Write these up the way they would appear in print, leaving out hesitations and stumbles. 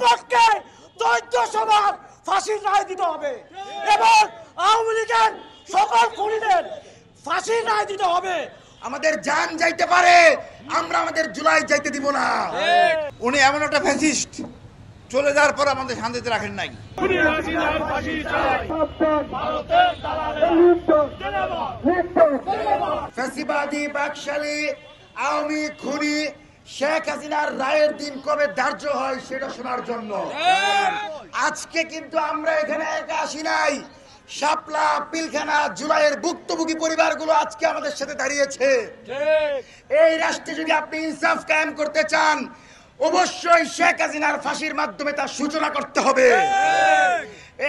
কমপক্ষে 1400 বার ফাঁসির রায় দিতে হবে এবং আওয়ামী লীগের সকল খুনিদের ফাঁসির রায় দিতে হবে। আমাদের জান যাইতে পারে, আমরা আমাদের জুলাই যাইতে দিব না। উনি এমন একটা ফ্যাসিস্ট, চলে যাওয়ার পর আমাদের শান্তিতে রাখেন নাই। ফ্যাসিবাদী বাকশালী আওয়ামী খুনি শেখ হাসিনার রায়ের দিন কবে ধার্য হয় সেটা শোনার জন্য আজকে কিন্তু আমরা এখানে একা আসি নাই। শাপলা, পিলখানা, জুলাইয়ের ভুক্তভোগী পরিবারগুলো আজকে আমাদের সাথে দাঁড়িয়েছে। এই রাষ্ট্রে যদি আপনি ইনসাফ কায়েম করতে চান, অবশ্যই শেখ হাসিনার ফাঁসির মাধ্যমে তার সূচনা করতে হবে।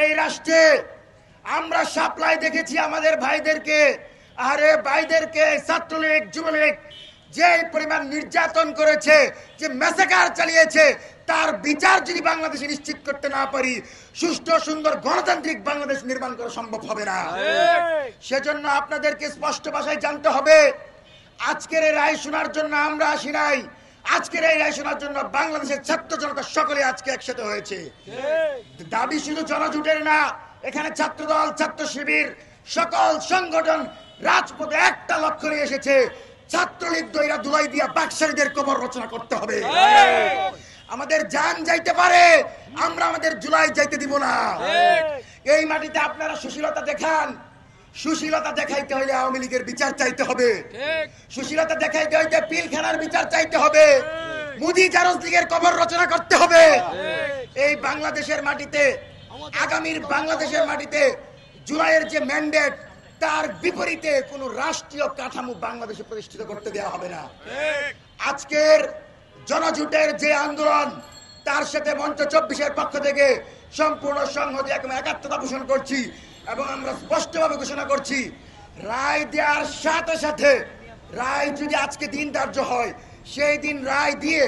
এই রাষ্ট্রে আমরা শাপলায় দেখেছি আমাদের ভাইদেরকে, আরে ভাইদেরকে ছাত্রলীগ, যুবলীগ যে পরিমাণ নির্যাতন করেছে, যে ম্যাসাকার চালিয়েছে, তার বিচার যদি বাংলাদেশে নিশ্চিত করতে না পারি, সুষ্ঠু সুন্দর গণতান্ত্রিক বাংলাদেশ নির্মাণ করা সম্ভব হবে না। সেজন্য আপনাদেরকে স্পষ্ট ভাষায় জানতে হবে, আজকের এই রায় শোনার জন্য আমরা আসি নাই। আজকের এই রায় শোনার জন্য বাংলাদেশের ছাত্র জনতা সকলে আজকে একসাথে হয়েছে। দাবি শুধু জনজোটের না, এখানে ছাত্রদল, ছাত্র শিবির, সকল সংগঠন রাজপথে একটা লক্ষ্য নিয়ে এসেছে, ছাত্রলীগ দইরা দুলাই দিয়া বাকশালীদের কবর রচনা করতে হবে। আমাদের জান যাইতে পারে, আমরা আমাদের জুলাই যাইতে দিব না। এই মাটিতে আপনারা সুশীলতা দেখান, সুশীলতা দেখাইতে হইলে আওয়ামী লীগের বিচার চাইতে হবে। সুশীলতা দেখাইতে হইলে পিলখানার বিচার চাইতে হবে। মুদি জারজ লীগের কবর রচনা করতে হবে। এই বাংলাদেশের মাটিতে, আগামীর বাংলাদেশের মাটিতে জুলাইয়ের যে ম্যান্ডেট, তার বিপরীতে কোন রাষ্ট্রীয় কাঠামো বাংলাদেশে প্রতিষ্ঠিত করতে দেওয়া হবে না। আজকের জনজোটের যে আন্দোলন, তার সাথে মঞ্চ 24-এর পক্ষ থেকে সম্পূর্ণ সংহতি এবং একাত্মতা পোষণ করছি এবং আমরা স্পষ্টভাবে ঘোষণা করছি, রায় দেওয়ার সাথে সাথে, রায় যদি আজকে দিন ধার্য হয়, সেই দিন রায় দিয়ে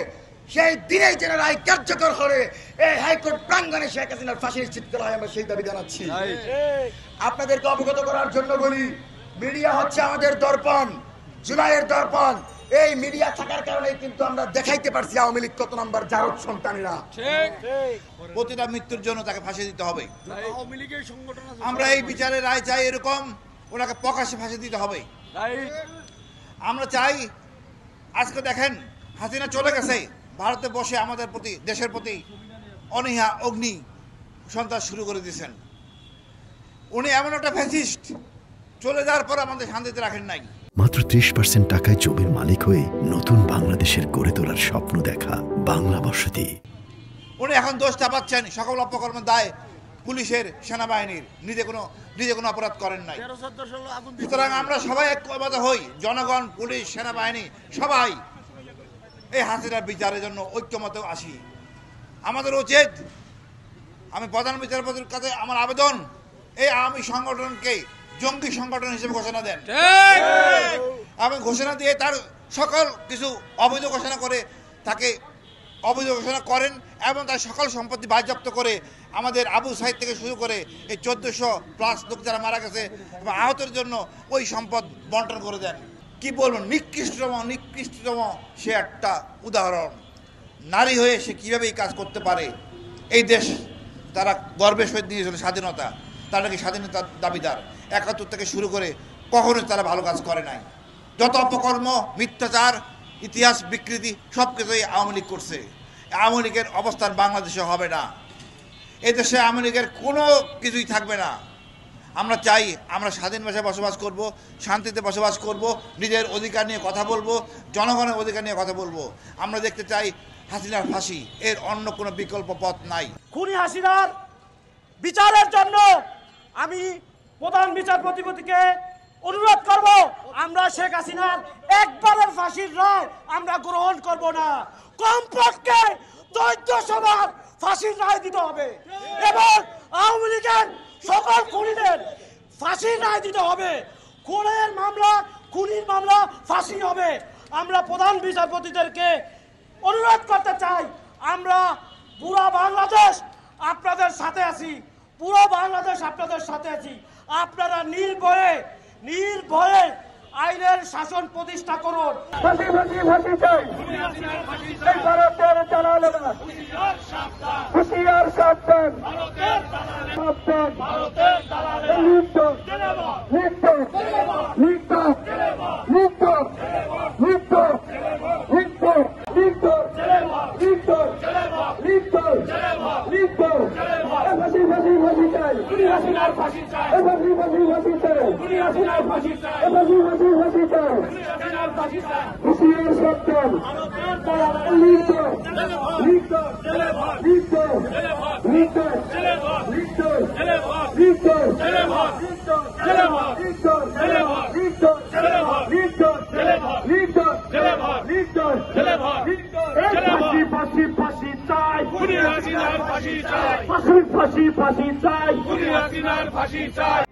সেই দিনেই যেন রায় কার্যকর করে এই হাইকোর্ট প্রাঙ্গণে শেখ হাসিনার ফাঁসি নিশ্চিত করা হয়, আমরা সেই দাবি জানাচ্ছি। আপনাদেরকে অবগত করার জন্য বলি, মিডিয়া হচ্ছে আমাদের দর্পণ, জুলাইয়ের দর্পণ। এই মিডিয়া থাকার কারণে কিন্তু আমরা দেখাইতে পারছি আওয়ামী লীগ কত নাম্বার জারদ সন্তানেরা। প্রতিটা মৃত্যুর জন্য তাকে ফাঁসি দিতে হবে। আমরা এই বিচারে রায় চাই এরকম, ওনাকে প্রকাশ্যে ফাঁসি দিতে হবে। আমরা চাই, আজকে দেখেন হাসিনা চলে গেছে, ভারতে বসে আমাদের প্রতি, দেশের প্রতি অনীহা অগ্নি সন্ত্রাস শুরু করে দিয়েছেন। উনি এমন একটা ফ্যাসিস্ট, চলে যাওয়ার পর আমাদের শান্তিতে রাখেন নাই। মাত্র 30% টাকায় জমির মালিক হয়ে নতুন বাংলাদেশের গড়ে তোলার স্বপ্ন দেখা বাংলা বসতি। উনি এখন দোষ চাপাচ্ছেন সকল অপকর্মের দায় পুলিশের, সেনাবাহিনীর, নিজে কোনো অপরাধ করেন নাই। সুতরাং আমরা সবাই ঐক্যবদ্ধ হই, জনগণ, পুলিশ, সেনাবাহিনী সবাই এই হাসিনার বিচারের জন্য ঐক্যমত আসি। আমাদের উচিত, আমি প্রধান বিচারপতির কাছে আমার আবেদন, এই আওয়ামী সংগঠনকে জঙ্গি সংগঠন হিসেবে ঘোষণা দেন এবং ঘোষণা দিয়ে তার সকল কিছু অবৈধ ঘোষণা করে, তাকে অবৈধ ঘোষণা করেন এবং তার সকল সম্পত্তি বাজেয়াপ্ত করে আমাদের আবু সাইদ থেকে শুরু করে এই 1400+ লোক যারা মারা গেছে এবং আহতের জন্য ওই সম্পদ বন্টন করে দেন। কি বলবেন, নিকৃষ্টতম সে একটা উদাহরণ। নারী হয়ে সে কীভাবে এই কাজ করতে পারে। এই দেশ তারা গর্বের সহিত নিয়েছিল স্বাধীনতা, তারা নাকি স্বাধীনতার দাবিদার। 71 থেকে শুরু করে কখনোই তারা ভালো কাজ করে নাই। যত অপকর্ম, মিথ্যাচার, ইতিহাস বিকৃতি সব কিছুই আওয়ামী লীগ করছে। আওয়ামী লীগের অবস্থান বাংলাদেশে হবে না। এই দেশে আওয়ামী লীগের কোনো কিছুই থাকবে না। আমরা চাই আমরা স্বাধীন ভাষায় বসবাস করব, শান্তিতে বসবাস করব, নিজের অধিকার নিয়ে কথা বলবো, জনগণের অধিকার নিয়ে কথা বলবো। আমরা দেখতে চাই হাসিনার ফাঁসি, এর অন্য কোনো বিকল্প পথ নাই। খুনি হাসিনার বিচারের জন্য আমি প্রধান বিচারপতিকে অনুরোধ করব, আমরা শেখ হাসিনার একবারের ফাঁসির রায় আমরা গ্রহণ করব না। কমপক্ষে 1400 বার ফাঁসির রায় দিতে হবে এবং আওয়ামী লীগের সকল খুনিদের ফাঁসির রায় দিতে হবে। খুনের মামলা, খুনির মামলা ফাঁসি হবে। আমরা প্রধান বিচারপতিদেরকে অনুরোধ করতে চাই, আমরা পুরো বাংলাদেশ আপনাদের সাথে আছি, পুরো বাংলাদেশ আপনাদের সাথে আছি। আপনারা নির্ভয়ে আইনের শাসন প্রতিষ্ঠা করুন। ফাঁসি চাই, এই ভারতের চালালো না। হুঁশিয়ার সাবধান সাবধান লিপ্ত লিপ্ত লিপ্ত লিপ্ত লিপ্ত লিপ্ত লিপ্ত লিপ্ত লিপ্ত লিপ্ত ফাঁসি ফাঁসি ফাঁসি চাই ফাঁসি ফাঁসি ফাঁসি চাই ফাঁসি ফাঁসি ফাঁসি চাই হুঁশিয়ার সাবধান লিপ্ত লিপ্ত লিপ্ত লিপ্ত লিপ্ত লিপ্ত ফাঁসি ফাঁসি চাই ফাঁসি ফাঁসি চাই ফাঁসি চাই